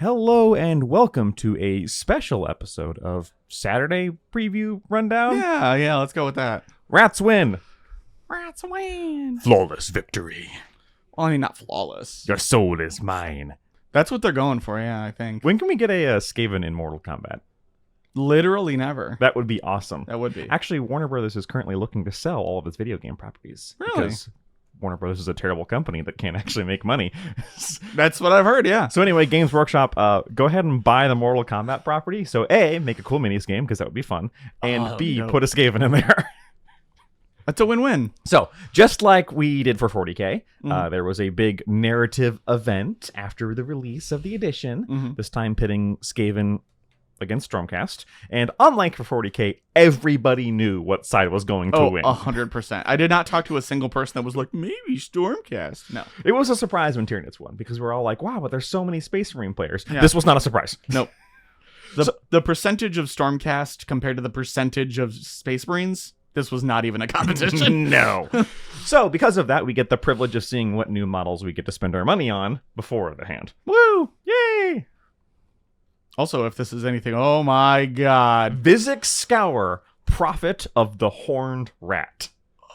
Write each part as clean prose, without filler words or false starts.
Hello and welcome to a special episode of Saturday Preview Rundown. Yeah, let's go with that. Rats win. Rats win. Flawless victory. Well, I mean, not flawless. Your soul is mine. That's what they're going for, yeah, I think. When can we get a Skaven in Mortal Kombat? Literally never. That would be awesome. That would be. Actually, Warner Brothers is currently looking to sell all of its video game properties. Really? Because Warner Brothers is a terrible company that can't actually make money. That's what I've heard, yeah. So anyway, Games Workshop, go ahead and buy the Mortal Kombat property. So A, make a cool minis game, because that would be fun. And B, put a Skaven in there. That's a win-win. So, just like we did for 40K, there was a big narrative event after the release of the edition, this time pitting Skaven against Stormcast. And unlike for 40K, everybody knew what side was going to win. 100%. I did not talk to a single person that was like, maybe Stormcast. No. It was a surprise when Tyranids won, because we're all like, wow, but there's so many Space Marine players. Yeah. This was not a surprise. Nope. The percentage of Stormcast compared to the percentage of Space Marines, this was not even a competition. No. So, because of that, we get the privilege of seeing what new models we get to spend our money on before the hand. Woo! Yay! Also, if this is anything, oh my god. Vizzik Skour, Prophet of the Horned Rat.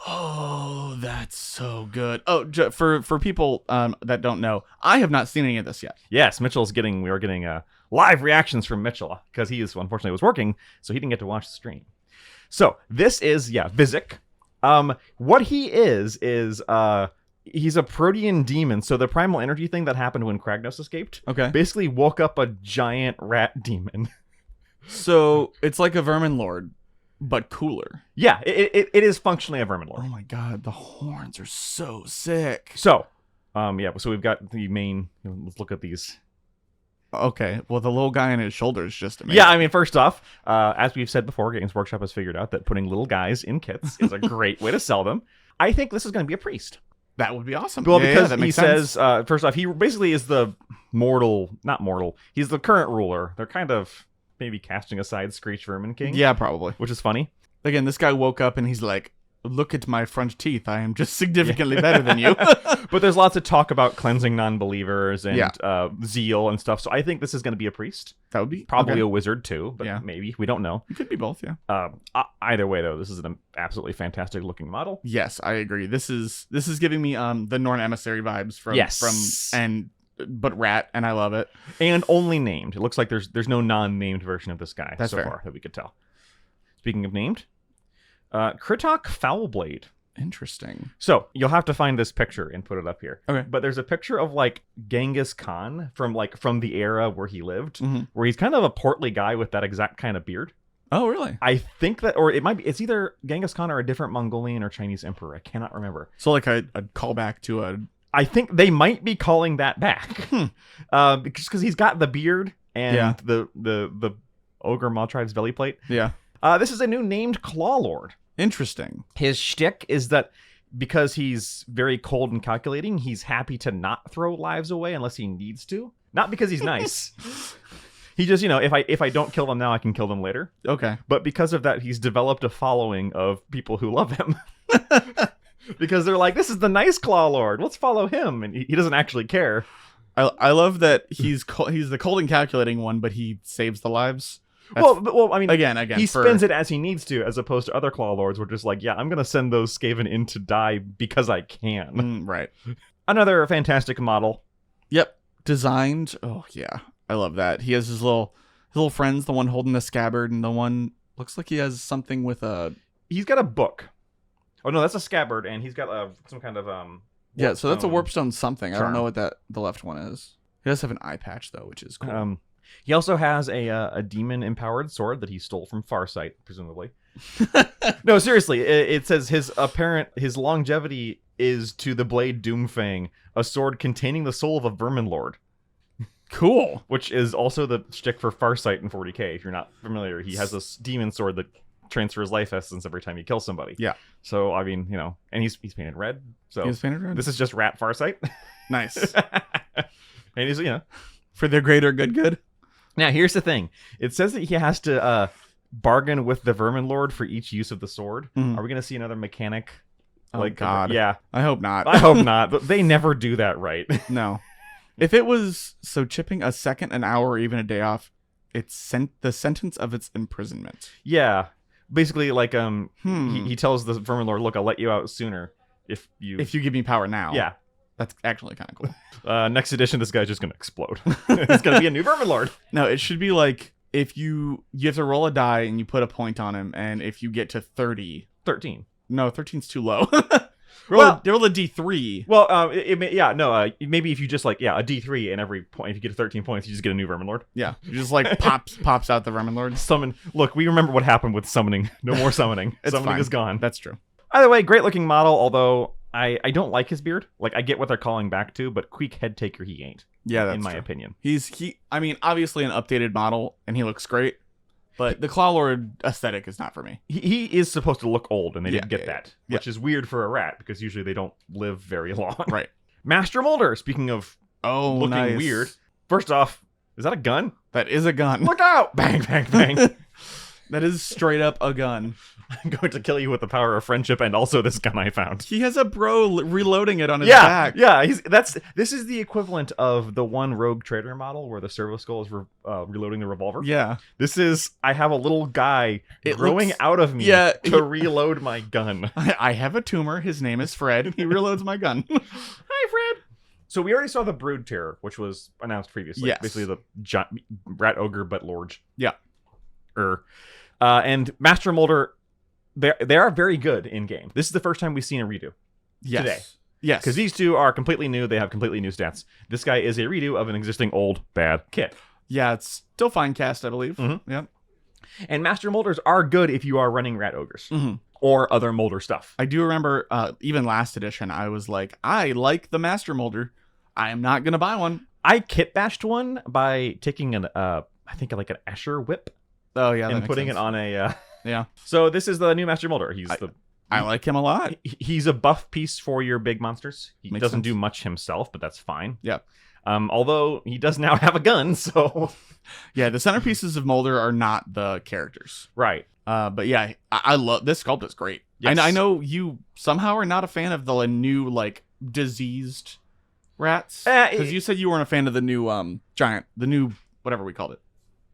Oh, that's so good. Oh, for people that don't know, I have not seen any of this yet. Yes, we are getting live reactions from Mitchell, because he unfortunately was working, so he didn't get to watch the stream. So, this is, Vizzik. What he is he's a protean demon, so the primal energy thing that happened when Kragnos escaped basically woke up a giant rat demon. So, it's like a Verminlord, but cooler. Yeah, it is functionally a Verminlord. Oh my god, the horns are so sick. So, so we've got the main, let's look at these. Okay, well, the little guy on his shoulder is just amazing. Yeah, I mean, first off, as we've said before, Games Workshop has figured out that putting little guys in kits is a great way to sell them. I think this is going to be a priest. That would be awesome. Well, because that he makes sense. says, first off, he basically is the not mortal, he's the current ruler. They're kind of maybe casting aside Screech Vermin King. Yeah, probably. Which is funny. Again, this guy woke up and he's like, look at my front teeth. I am just significantly better than you. But there's lots of talk about cleansing non-believers and zeal and stuff. So I think this is going to be a priest. That would be probably a wizard too, but maybe. We don't know. It could be both, yeah. Either way, though, this is an absolutely fantastic looking model. Yes, I agree. This is giving me the Norn Emissary vibes but rat, and I love it. And only named. It looks like there's no non-named version of this guy so far that we could tell. Speaking of named, Krittok Foulblade. Interesting. So you'll have to find this picture and put it up here. Okay. But there's a picture of like Genghis Khan from the era where he lived, where he's kind of a portly guy with that exact kind of beard. Oh, really? I think that, or it's either Genghis Khan or a different Mongolian or Chinese emperor. I cannot remember. So like a callback to a... I think they might be calling that back. Because he's got the beard and the Ogre Maltrive's belly plate. Yeah. This is a new named Clawlord. Interesting. His shtick is that because he's very cold and calculating, he's happy to not throw lives away unless he needs to. Not because he's nice. He just, if I don't kill them now, I can kill them later. Okay. But because of that, he's developed a following of people who love him. Because they're like, this is the nice Clawlord. Let's follow him. And he doesn't actually care. I love that he's the cold and calculating one, but he saves the lives. Well, I mean, again, he spends it as he needs to, as opposed to other Clawlords, where just like, I'm going to send those Skaven in to die because I can. Right. Another fantastic model. Yep. Designed. Oh, yeah. I love that. He has his little friends, the one holding the scabbard, and the one looks like he has something with a... He's got a book. Oh, no, that's a scabbard, and he's got some kind of... so that's a warpstone something. Charm. I don't know what the left one is. He does have an eye patch, though, which is cool. He also has a demon-empowered sword that he stole from Farsight, presumably. No, seriously, it says his longevity is to the blade Doom-Fang, a sword containing the soul of a Verminlord. Cool. Which is also the shtick for Farsight in 40K, if you're not familiar. He has this demon sword that transfers life essence every time you kill somebody. Yeah. So, I mean, and he's painted red. So he's painted red? This is just Rat Farsight. Nice. And he's, for the greater good. Now, here's the thing. It says that he has to bargain with the Verminlord for each use of the sword. Are we going to see another mechanic? Oh, God. Yeah. I hope not. I hope not. But they never do that right. No. If it was chipping a second, an hour, or even a day off, it's the sentence of its imprisonment. Yeah. Basically, like, he tells the Verminlord, look, I'll let you out sooner if you give me power now. Yeah. That's actually kind of cool. Next edition, this guy's just going to explode. It's going to be a new Verminlord. No, it should be like, if you have to roll a die and you put a point on him, and if you get to 30... 13. No, 13's too low. roll a D3. Well, maybe if you just, like, a D3, and every point, if you get 13 points, you just get a new Verminlord. Yeah, you just, like, pops out the Verminlord. Summon. Look, we remember what happened with summoning. No more summoning. Summoning fine. is gone. That's true. Either way, great looking model, although I don't like his beard. Like, I get what they're calling back to, but Queek Head Taker he ain't. Yeah, that's in my true. opinion. I mean, obviously an updated model, and he looks great, but the Clawlord aesthetic is not for me. He is supposed to look old, and they didn't get yeah, that, yeah. which is weird for a rat, because usually they don't live very long. Right. Master Moulder, speaking of looking nice. weird. First off, is that a gun? That is a gun. Look out! Bang, bang, bang. That is straight up a gun. I'm going to kill you with the power of friendship and also this gun I found. He has a bro reloading it on his back. Yeah, this is the equivalent of the one Rogue Trader model where the servo skull is reloading the revolver. Yeah. This is, I have a little guy growing out of me to reload my gun. I have a tumor. His name is Fred. He reloads my gun. Hi, Fred. So we already saw the Brood Terror, which was announced previously. Yes. Basically the giant rat ogre, but Lord. Yeah. And Master Moulder, they are very good in game. This is the first time we've seen a redo. Yes. Today. Yes. Because these two are completely new. They have completely new stats. This guy is a redo of an existing old bad kit. Yeah, it's still fine cast, I believe. Mm-hmm. Yep. And Master Moulders are good if you are running rat ogres Mm-hmm. or other Moulder stuff. I do remember, even last edition, I was like, I like the Master Moulder. I am not going to buy one. I kit bashed one by taking I think like an Escher whip. Oh, yeah. And putting it on a... Yeah. So this is the new Master Moulder. I like him a lot. He's a buff piece for your big monsters. He Makes doesn't sense. do much himself, but that's fine. Yeah. Although he does now have a gun, so... Yeah, the centerpieces of Moulder are not the characters. Right. But yeah, I love... This sculpt is great. Yes. I know you somehow are not a fan of the new, like, diseased rats. Because you said you weren't a fan of the new giant... The new... Whatever we called it.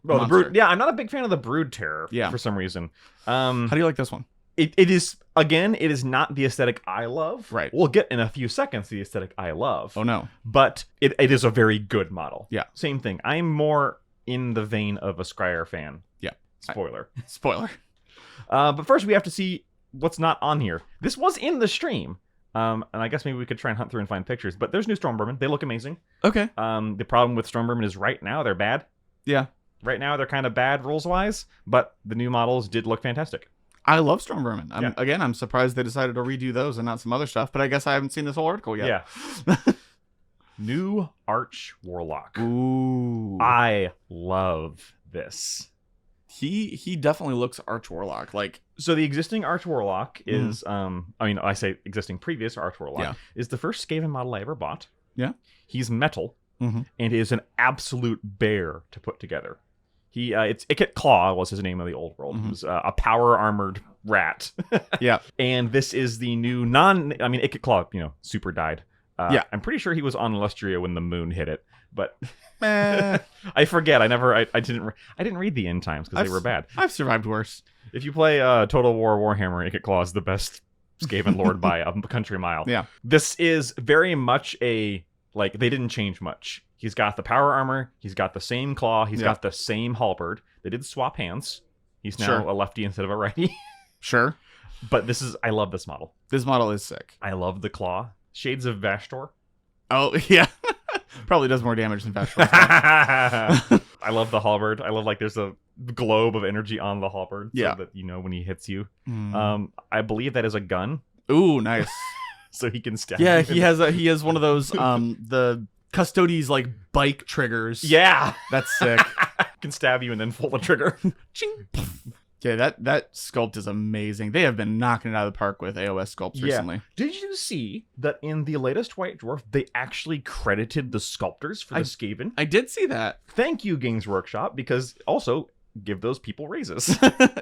Oh, the Brood. Yeah, I'm not a big fan of the Brood Terror for some reason. How do you like this one? It is, again, it is not the aesthetic I love. Right. We'll get in a few seconds the aesthetic I love. Oh, no. But it is a very good model. Yeah. Same thing. I'm more in the vein of a Scryer fan. Yeah. Spoiler. Spoiler. But first we have to see what's not on here. This was in the stream. And I guess maybe we could try and hunt through and find pictures. But there's new Stormvermin. They look amazing. Okay. The problem with Stormvermin is right now they're bad. Yeah. Right now they're kind of bad rules-wise, but the new models did look fantastic. I love Stormvermin. Again, I'm surprised they decided to redo those and not some other stuff, but I guess I haven't seen this whole article yet. Yeah. New Arch-Warlock. Ooh. I love this. He definitely looks Arch-Warlock. Like, so the existing Arch-Warlock is, I say existing previous Arch-Warlock, is the first Skaven model I ever bought. Yeah. He's metal. Mm-hmm. And is an absolute bear to put together. It's Ikit Claw was his name in the old world. Mm-hmm. He was a power armored rat. Yeah. And this is the new Ikit Claw, super died. Yeah. I'm pretty sure he was on Lustria when the moon hit it, but I forget. I didn't read the end times because they were bad. I've survived worse. If you play Total War Warhammer, Ikit Claw is the best Skaven Lord by a country mile. Yeah. This is very much like, they didn't change much. He's got the power armor. He's got the same claw. He's got the same halberd. They did swap hands. He's now a lefty instead of a righty. Sure. But I love this model. This model is sick. I love the claw. Shades of Vashtor. Oh, yeah. Probably does more damage than Vashtor. I love the halberd. I love, like, there's a globe of energy on the halberd. Yeah. So that, when he hits you. Mm. I believe that is a gun. Ooh, nice. So he can stab. Yeah, you. he has one of those the Custodes like bike triggers. Yeah, that's sick. Can stab you and then pull the trigger. Ching. Yeah, that sculpt is amazing. They have been knocking it out of the park with AOS sculpts recently. Did you see that in the latest White Dwarf they actually credited the sculptors for the Skaven? I did see that. Thank you, Games Workshop, because also give those people raises.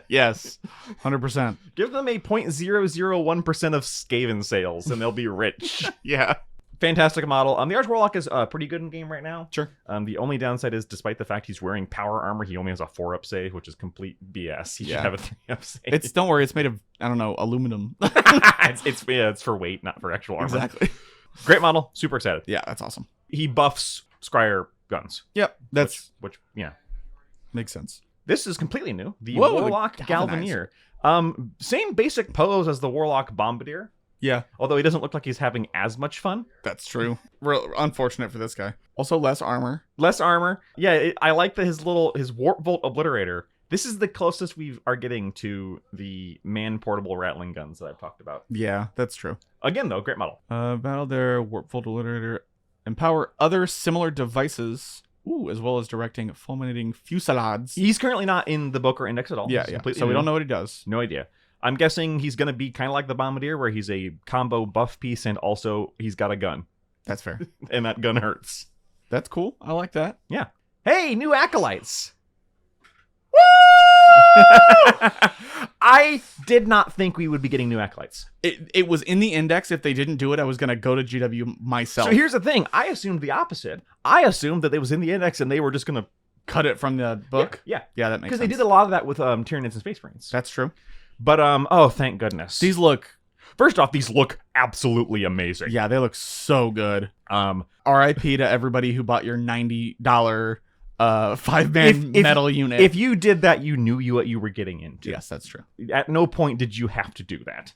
Yes, 100%. Give them a 0.001% of Skaven sales, and they'll be rich. Yeah. Fantastic model. The Arch-Warlock is pretty good in game right now. Sure. The only downside is, despite the fact he's wearing power armor, he only has a 4-up save, which is complete BS. He should have a 3-up save. Don't worry, it's made of, I don't know, aluminum. it's for weight, not for actual armor. Exactly. Great model. Super excited. Yeah, that's awesome. He buffs Scryer guns. Yep, which yeah, makes sense. This is completely new. The Warlock Galvaneer. Same basic pose as the Warlock Bombardier. Yeah. Although he doesn't look like he's having as much fun. That's true. Unfortunate for this guy. Also less armor. Less armor. Yeah, I like his Warpvolt Obliterator. This is the closest we are getting to the man-portable Ratling Guns that I've talked about. Yeah, that's true. Again, though, great model. Battle their Warpvolt Obliterator. Empower other similar devices. As well as directing fulminating fusillades. He's currently not in the book or index at all. Yeah. So we don't know what he does. No idea. I'm guessing he's going to be kind of like the Bombardier, where he's a combo buff piece and also he's got a gun. That's fair. And that gun hurts. That's cool. I like that. Yeah. Hey, new Acolytes. Woo! I did not think we would be getting new Acolytes. It was in the index. If they didn't do it, I was going to go to GW myself. So here's the thing. I assumed the opposite. I assumed that it was in the index and they were just going to cut it from the book. Yeah, that makes sense. Because they did a lot of that with Tyranids and Space Marines. That's true. But, oh, thank goodness. First off, these look absolutely amazing. Yeah, they look so good. RIP to everybody who bought your $90 5-man metal unit. If you did that, you knew what you were getting into. Yes, that's true. At no point did you have to do that.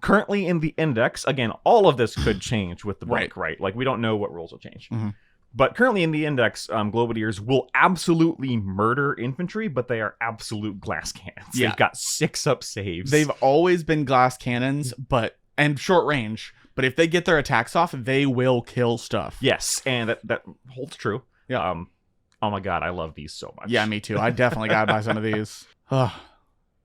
Currently in the index, again, all of this could change with the book, right? Like, we don't know what rules will change. Mm-hmm. But currently in the index, Globadiers will absolutely murder infantry, but they are absolute glass cannons. Yeah. They've got 6-up saves. They've always been glass cannons, and short range. But if they get their attacks off, they will kill stuff. Yes, and that holds true. Yeah. Oh my god, I love these so much. Yeah, me too. I definitely gotta buy some of these.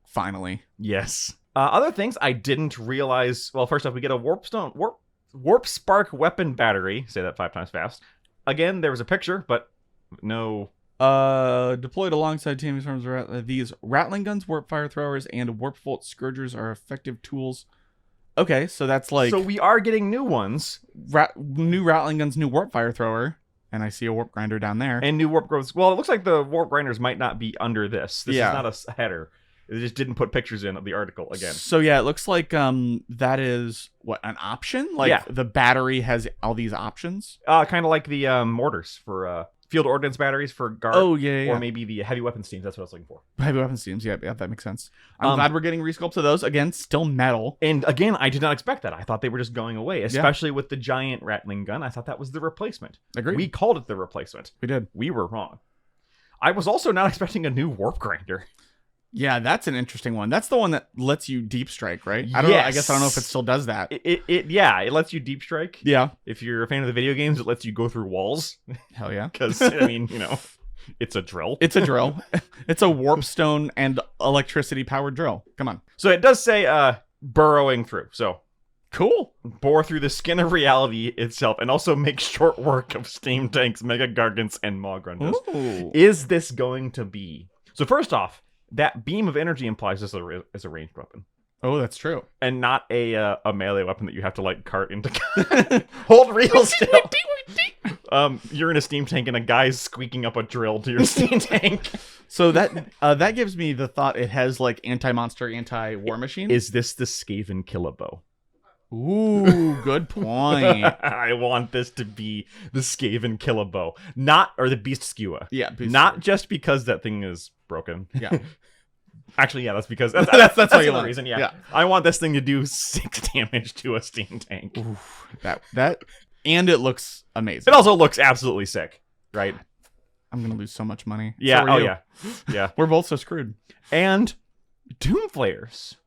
Finally. Yes. Other things I didn't realize. Well, first off, we get a Warpspark Weapon Battery. Say that 5 times fast. Again, there was a picture, but no. Deployed alongside teaming farms. These Ratling Guns, Warpfire Throwers, and Warpvolt Scourgers are effective tools. Okay, so that's like. So we are getting new ones. New Ratling Guns, new Warpfire Thrower. And I see a Warp Grinder down there. And new Warp Growths. Well, it looks like the Warp Grinders might not be under this. This is not a header. They just didn't put pictures in of the article again. So yeah, it looks like that is an option? Like the battery has all these options? Kind of like the mortars for field ordnance batteries for guard. Oh, yeah. Or maybe the heavy weapons teams. That's what I was looking for. Heavy weapons teams, yeah, that makes sense. I'm glad we're getting resculpts of those. Again, still metal. And again, I did not expect that. I thought they were just going away, especially with the giant Ratling gun. I thought that was the replacement. Agreed. We called it the replacement. We did. We were wrong. I was also not expecting a new Warp Grinder. Yeah, that's an interesting one. That's the one that lets you deep strike, right? I don't know. I guess I don't know if it still does that. It lets you deep strike. Yeah. If you're a fan of the video games, it lets you go through walls. Hell yeah. Because, I mean, it's a drill. It's a drill. It's a warpstone and electricity powered drill. Come on. So it does say burrowing through. So cool. Bore through the skin of reality itself and also make short work of steam tanks, mega gargants, and maw grundles. Ooh. Is this going to be... So first off, that beam of energy implies this is a ranged weapon. Oh, that's true. And not a melee weapon that you have to, like, cart into... Hold real still. You're in a steam tank and a guy's squeaking up a drill to your steam tank. So that gives me the thought it has, like, anti-monster, anti-war machine. Is this the Skaven Killabow? Ooh, good point. I want this to be the Skaven Killabow. Or the Beast Skewer. Yeah, Not just because that thing is broken. Yeah. Actually, yeah, that's because... That's the reason, yeah. I want this thing to do 6 damage to a steam tank. Oof, that... And it looks amazing. It also looks absolutely sick, right? I'm going to lose so much money. Yeah, so yeah. We're both so screwed. And Doom-Flayers.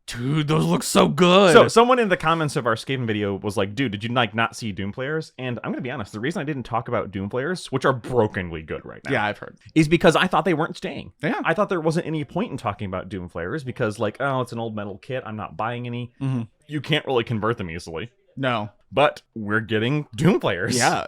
Dude, those look so good. So someone in the comments of our Skaven video was like, dude, did you not see Doom-Flayers? And I'm going to be honest, the reason I didn't talk about Doom-Flayers, which are brokenly good right now. Yeah, I've heard. Is because I thought they weren't staying. Yeah. I thought there wasn't any point in talking about Doom-Flayers because, like, oh, it's an old metal kit. I'm not buying any. Mm-hmm. You can't really convert them easily. No. But we're getting Doom-Flayers. Yeah.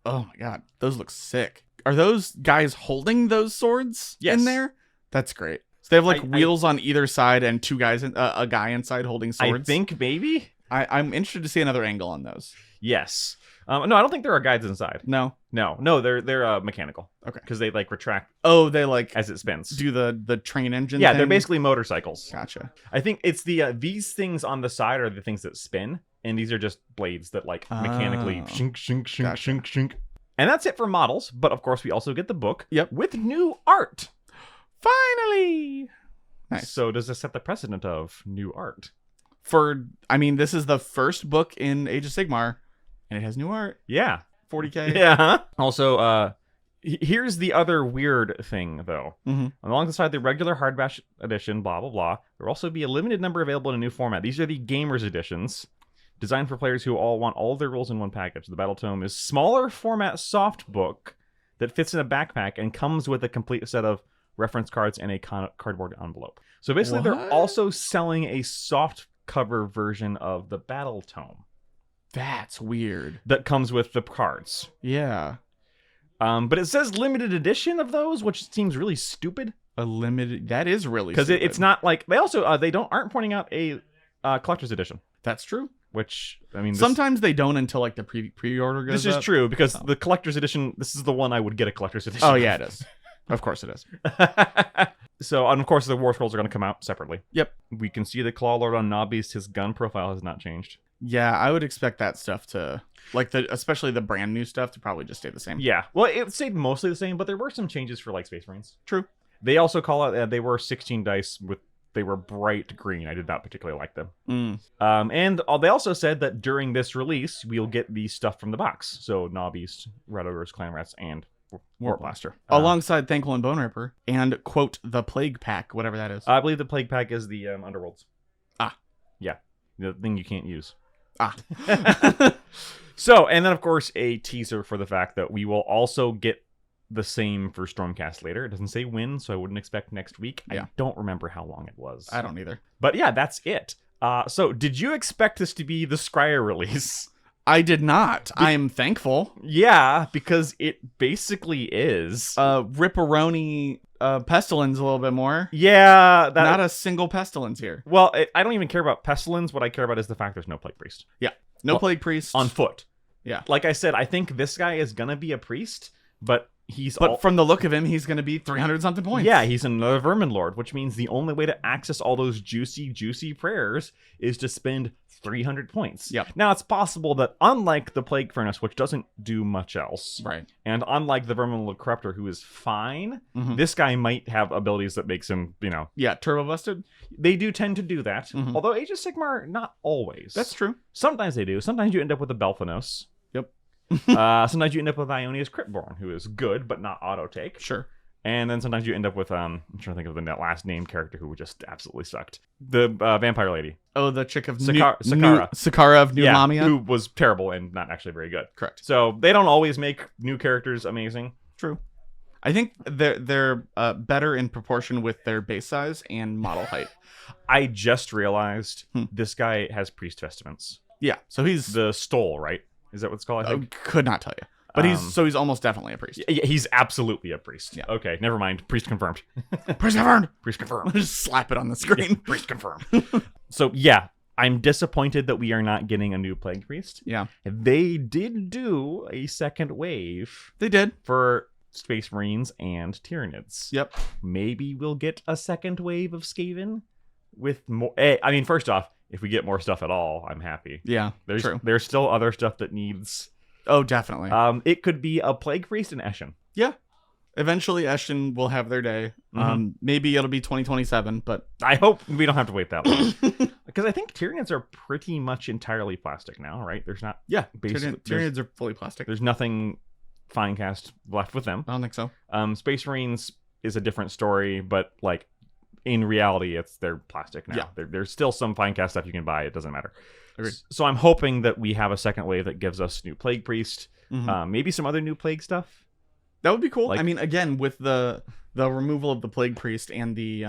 Oh my god. Those look sick. Are those guys holding those swords in there? That's great. So they have like wheels on either side and two guys, a guy inside holding swords. I think maybe. I'm interested to see another angle on those. Yes. No, I don't think there are guides inside. No, they're mechanical. Okay. Because they like retract. Oh, they like as it spins. Do the train engine? Yeah, thing? they're basically motorcycles. Gotcha. I think it's the these things on the side are the things that spin, and these are just blades that like mechanically shink, shink, shink, Gotcha. shink, shink. And that's it for models. But of course, we also get the book. Yep. With new art. Finally. Nice. So does this set the precedent of new art? This is the first book in Age of Sigmar, and it has new art. Yeah. 40K. Yeah. Also, here's the other weird thing, though. Mm-hmm. Alongside the regular hardback edition, blah, blah, blah, there will also be a limited number available in a new format. These are the Gamers editions, designed for players who all want all their rules in one package. The Battle Tome is smaller format soft book that fits in a backpack and comes with a complete set of reference cards and a cardboard envelope. So basically, they're also selling a soft cover version of the Battle Tome. That's weird. That comes with the cards. Yeah. But it says limited edition of those, which seems really stupid. That is really because it's not like they also aren't pointing out a collector's edition. That's true. Which sometimes they don't until like the pre-order goes. This is true because the collector's edition. This is the one I would get a collector's edition. Oh yeah, it is. Of course it is. So, and of course, the War Scrolls are going to come out separately. Yep. We can see the Clawlord on Nobbeast. His gun profile has not changed. Yeah, I would expect that stuff to, especially the brand new stuff, to probably just stay the same. Yeah. Well, it stayed mostly the same, but there were some changes for, like, Space Marines. True. They also call out, they were 16 dice they were bright green. I did not particularly like them. And they also said that during this release, we'll get the stuff from the box. So, Nobbeast, Red Ogres, Clan Rats, and Warpblaster. Alongside Thankful and Bone Ripper and, quote, the Plague Pack, whatever that is. I believe the Plague Pack is the Underworlds. Ah. Yeah. The thing you can't use. Ah. So, and then, of course, a teaser for the fact that we will also get the same for Stormcast later. It doesn't say when, so I wouldn't expect next week. Yeah. I don't remember how long it was. I don't either. But yeah, that's it. So, did you expect this to be the Scryer release? I did not. I am thankful. Yeah, because it basically is. Ripperoni Pestilence a little bit more. Yeah. Not a single Pestilence here. Well, I don't even care about Pestilence. What I care about is the fact there's no Plague Priest. Yeah. No Plague Priest. On foot. Yeah. Like I said, I think this guy is going to be a priest, but from the look of him, he's going to be 300-something points. Yeah, he's another Verminlord, which means the only way to access all those juicy prayers is to spend 300 points. Yep. Now, it's possible that unlike the Plague Furnace, which doesn't do much else, right, and unlike the Verminlord Corruptor, who is fine, this guy might have abilities that makes him, Yeah, turbo busted. They do tend to do that. Although Age of Sigmar, not always. That's true. Sometimes they do. Sometimes you end up with a Belphanos. Yep. Sometimes you end up with Ionia's Cryptborn, who is good, but not auto-take. Sure. And then sometimes you end up with, I'm trying to think of the last name character who just absolutely sucked. The vampire lady. Oh, the chick of Sakara. Sakara of New Lamia? Who was terrible and not actually very good. Correct. So they don't always make new characters amazing. True. I think they're better in proportion with their base size and model height. I just realized this guy has priest vestments. Yeah, so he's... The stole, right? Is that what it's called? I think? Could not tell you. But he's almost definitely a priest. Yeah, he's absolutely a priest. Yeah. Okay, never mind. Priest confirmed. Priest confirmed! Priest confirmed. Just slap it on the screen. Priest confirmed. So, yeah, I'm disappointed that we are not getting a new Plague Priest. Yeah. They did do a second wave. They did. For Space Marines and Tyranids. Yep. Maybe we'll get a second wave of Skaven with more... first off, if we get more stuff at all, I'm happy. Yeah, true. There's still other stuff that needs... Oh, definitely. It could be a Plague Priest and Eshin. Yeah. Eventually, Eshin will have their day. Maybe it'll be 2027, but... I hope we don't have to wait that long. Because I think Tyranids are pretty much entirely plastic now, right? There's not... Yeah, Tyranids are fully plastic. There's nothing fine cast left with them. I don't think so. Space Marines is a different story, but, in reality, they're plastic now. Yeah. There's still some fine cast stuff you can buy. It doesn't matter. Agreed. So I'm hoping that we have a second wave that gives us new Plague Priest. Maybe some other new Plague stuff. That would be cool. Again, with the removal of the Plague Priest and the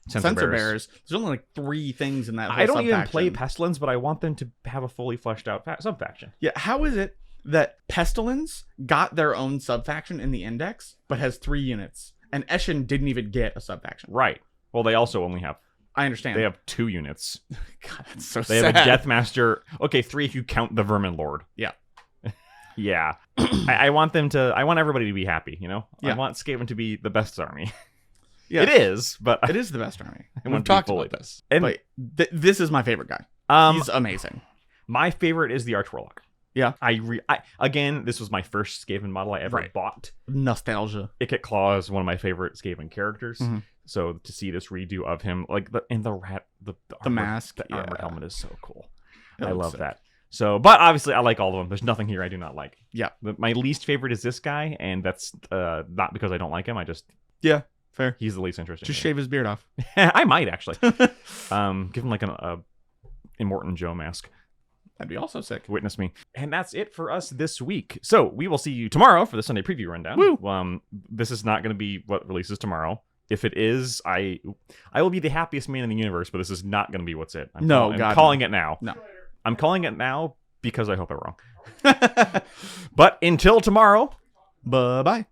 Sensor Bearers, there's only 3 things in that whole I don't even sub-faction. play Pestilence, but I want them to have a fully fleshed out sub-faction. Yeah, how is it that Pestilence got their own sub-faction in the Index, but has 3 units, and Eshin didn't even get a sub-faction? Right. Well, they also only have I understand. They have 2 units. God, that's so They sad. have a Deathmaster. Okay, 3 if you count the Verminlord. Yeah. Yeah. I want them to. I want everybody to be happy. You know. Yeah. I want Skaven to be the best army. Yes. It is, but It is the best army. want We've to be talked fully about this. And- But this is my favorite guy. He's amazing. my favorite is the Arch-Warlock. Yeah. Again, this was my first Skaven model I ever bought. Nostalgia. Ikit Claw is one of my favorite Skaven characters. Mhm. So to see this redo of him, like the armor, mask, the armor helmet is so cool. It I looks love sick. that. So, but obviously I like all of them. There's nothing here I do not like. Yeah. My least favorite is this guy, and that's not because I don't like him. Yeah. Fair. He's the least interesting. Just shave his beard off. I might actually. Give him like a Immortan Joe mask. That'd be also sick. Witness me. And that's it for us this week. So we will see you tomorrow for the Sunday preview rundown. Woo! This is not going to be what releases tomorrow. If it is, I will be the happiest man in the universe, but this is not going to be what's it. I'm calling it now. No. I'm calling it now because I hope I'm wrong. But until tomorrow, Bye-bye.